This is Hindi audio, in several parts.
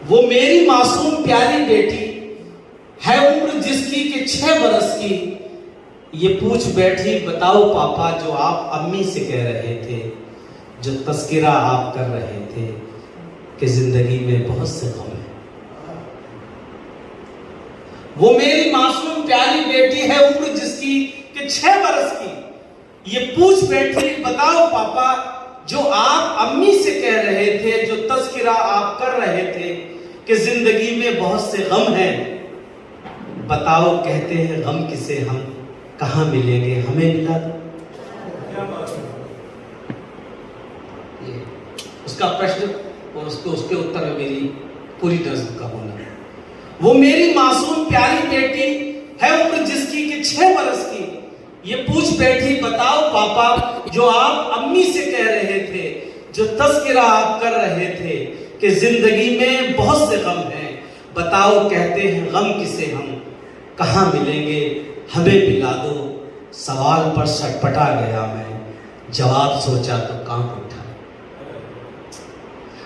वो मेरी मासूम प्यारी बेटी है उम्र जिसकी कि 6 बरस की, ये पूछ बैठी बताओ पापा जो आप अम्मी से कह रहे थे, जो तस्किरा आप कर रहे थे कि जिंदगी में बहुत से गम है। वो मेरी मासूम प्यारी बेटी है उम्र जिसकी कि 6 बरस की, ये पूछ बैठी बताओ पापा जो आप अम्मी से कह रहे थे, जो तस्किरा आप कर रहे थे कि जिंदगी में बहुत से गम हैं। बताओ कहते हैं गम किसे हम कहां मिलेंगे, हमें मिला दो। उसका प्रश्न और उसके उत्तर में मेरी पूरी नज़्म का होना। वो मेरी मासूम प्यारी बेटी है उम्र जिसकी कि 6 बरस की, ये पूछ बैठी बताओ पापा जो आप अम्मी से कह रहे थे, जो तस्किरा आप कर रहे थे कि जिंदगी में बहुत से गम हैं। बताओ कहते हैं गम किसे हम कहां मिलेंगे, हमें मिला दो। सवाल पर सटपटा गया मैं, जवाब सोचा तो कांप उठा।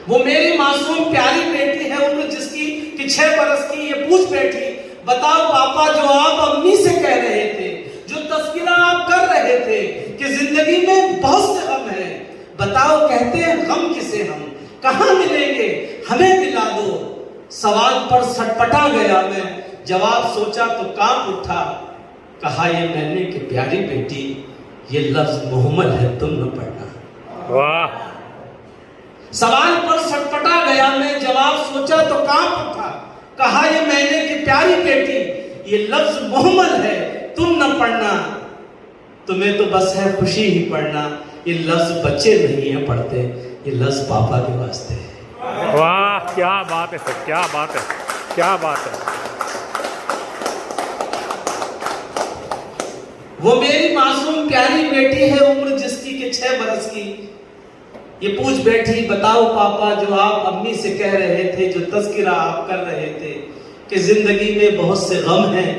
वो मेरी मासूम प्यारी बेटी है उम्र जिसकी कि 6 बरस की, ये पूछ बैठी बताओ पापा जो आप अम्मी से कह रहे थे, जो तस्किरा आप कर रहे थे कि जिंदगी में बहुत से गम हैं। बताओ कहते हैं गम किसे हम कहां मिलेंगे, हमें मिला दो। सवाल पर सटपटा गया मैं, जवाब सोचा तो कांप उठा। कहा ये मैंने कि प्यारी बेटी ये लफ्ज मुहम्मद है, तुम न पढ़ना। वाह। सवाल पर सटपटा गया मैं, जवाब सोचा तो कांप उठा। कहा ये मैंने कि प्यारी बेटी ये लफ्ज मुहम्मद है, तुम न पढ़ना। तुम्हें तो बस है खुशी ही पढ़ना, ये लफ्ज बच्चे नहीं है पढ़ते, ये लफ्ज पापा के वास्ते है। वाह क्या बात है सर, क्या बात है, क्या बात है। वो मेरी मासूम प्यारी बेटी है उम्र जिसकी कि 6 बरस की, ये पूछ बैठी बताओ पापा जो आप अम्मी से कह रहे थे, जो तस्किरा आप कर रहे थे कि जिंदगी में बहुत से गम हैं।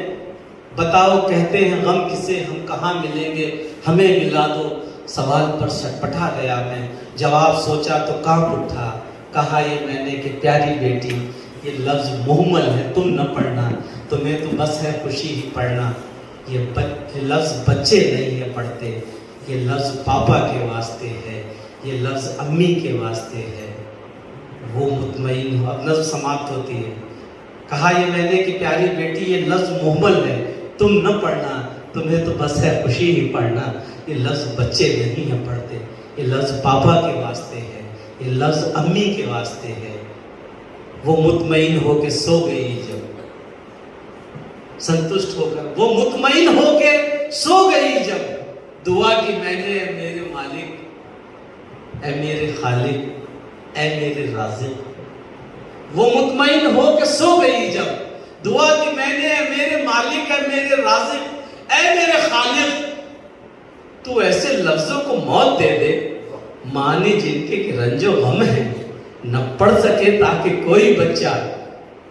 बताओ कहते हैं गम किसे हम कहां मिलेंगे, हमें मिला दो। सवाल पर सटपटा गया मैं, जवाब सोचा तो कांप उठा। कहा ये मैंने कि प्यारी बेटी ये लफ्ज मुहम्मल है, तुम न पढ़ना। तुम्हें तो बस है खुशी ही पढ़ना, ये लफ्ज बच्चे नहीं है पढ़ते, ये लफ्ज पापा के वास्ते है, ये लफ्ज अम्मी के वास्ते है। वो मुतमईन हो, अब नज़्म समाप्त होती है। कहा ये मैंने कि प्यारी बेटी ये लफ्ज मुहम्मल है, तुम न पढ़ना। तुम्हें तो बस है खुशी ही पढ़ना, ये लफ्ज बच्चे नहीं है पढ़ते, ये लफ्ज पापा के वास्ते है, ये लफ्ज अम्मी के वास्ते है। वो मुतमईन होके सो गई जब, संतुष्ट होकर वो मुतमईन होके सो गई जब, दुआ की मैंने मेरे मालिक ऐ मेरे खालिक ऐ मेरे राज़िक। वो मुतमईन होके सो गई जब, दुआ की मैंने ऐ मेरे मालिक ऐ मेरे राज़िक ऐ मेरे खालिक। तू ऐसे लफ्जों को मौत दे दे माने जिनके कि रंजो गम है, न पढ़ सके ताकि कोई बच्चा,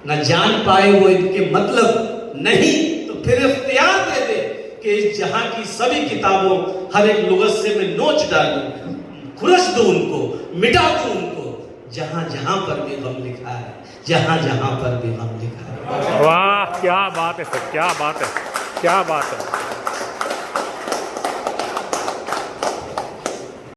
न जान पाए वो इनके मतलब नहीं, तो फिर इख्तियार दे दे कि इस जहां की सभी किताबों हर एक लुगत से मैं नोच डालूं, खुरश दूं उनको, मिटा दूं उनको, जहां जहां पर भी गम लिखा है, जहां जहां पर भी गम लिखा है। वाह क्या बात है सर, क्या बात है, क्या बात है।